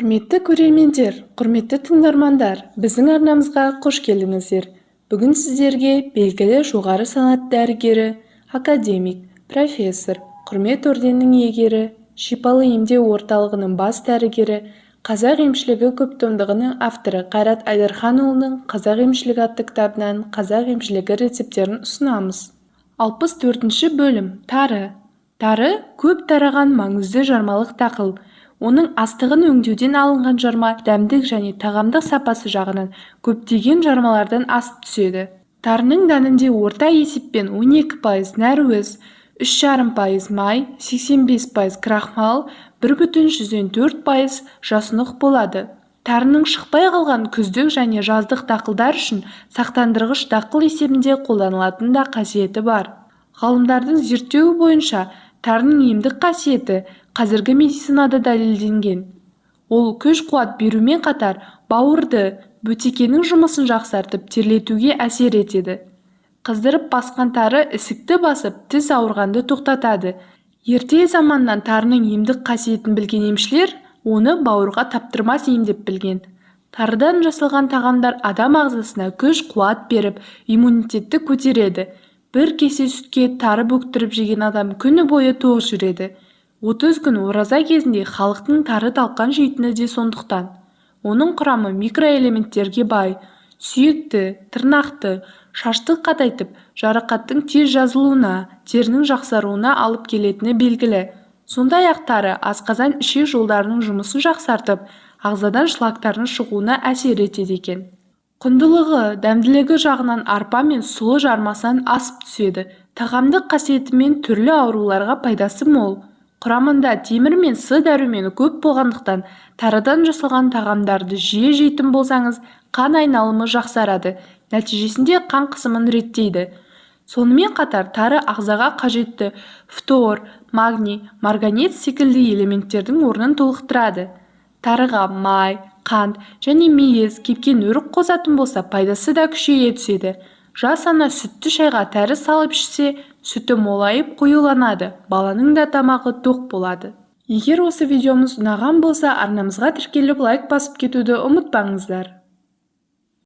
Құрметті көрермендер, құрметті тыңдармандар, біздің арнамызға қош келдіңіздер. Бүгін сіздерге белгілі жоғары санат дәрігері, академик, профессор, құрмет орденінің иегері, шипалы емдеу орталығының бас дәрігері, қазақ емшілігі көптомдығының авторы Қайрат Айдарханұлының қазақ емшілігі атты кітабынан қазақ емшілігі рецептерін ұсынамыз. 64-ші бөлім. Тары. Тары көп тараған маңызды жармалық дақыл. Оның астығын өңдеуден алынған жарма дәмдік және тағамдық сапасы жағынан көптеген жармалардан асып түседі. Тарының дәнінде орта есеппен 12% нәруыз, 3,5% май, 85% крахмал, 1,4% жасұнық болады. Тарының шықпай қалған күздік және жаздық дақылдар үшін сақтандырғыш дақыл есебінде қолданылатын да қасиеті бар. Ғалымдардың зерттеуі бойынша тарының емдік қасиеті қазіргі медицинада дәлелденген. Ол күш-қуат берумен қатар бауырды, бөтекенің жұмысын жақсартып, терлетуге әсер етеді. Қыздырып басқан тары ісікті басып, тіс ауырғанды тоқтатады. Ерте заманнан тарының емдік қасиетін білген емшілер оны бауырға таптырмас ем деп білген. Тарыдан жасалған тағамдар адам ағзасына күш-қуат беріп, иммунитетті көтереді. Бір кесе сүтке тары бөктіріп жеген адам күні бойы тоқ жүреді. 30 күн ораза кезінде халықтың тары талқан жейтіні де сондықтан. Оның құрамы микроэлементтерге бай, сүйекті, тырнақты, шашты қатайтып, жарақаттың тез жазылуына, терінің жақсаруына алып келетіні белгілі. Сондай-ақ тары асқазан ішек жолдарының жұмысын жақсартып, ағзадан шлактардың шығуына әсер етеді екен. Құндылығы, дәмділігі жағынан арпа мен сұлы жармасынан асып түседі. Тағамдық қасиетімен түрлі ауруларға пайдасы мол. Құрамында темір мен с дәрумені көп болғандықтан, тарыдан жасалған тағамдарды жиі жейтін болсаңыз, қан айналымы жақсарады, нәтижесінде қан қысымын реттейді. Сонымен қатар тары ағзаға қажетті фтор, магний, марганец секілді элементтердің орнын толықтырады. Тарыға май, қант және мейіз, кепкен өрік қосатын болса, пайдасы да күшейе түседі. Жас ана сүтті шайға тәрі салып ішсе, сүті молайып қоюланады, баланың да тамағы тоқ болады. Егер осы видеомыз ұнаған болса, арнамызға тіркеліп лайк басып кетуді ұмытпаңыздар.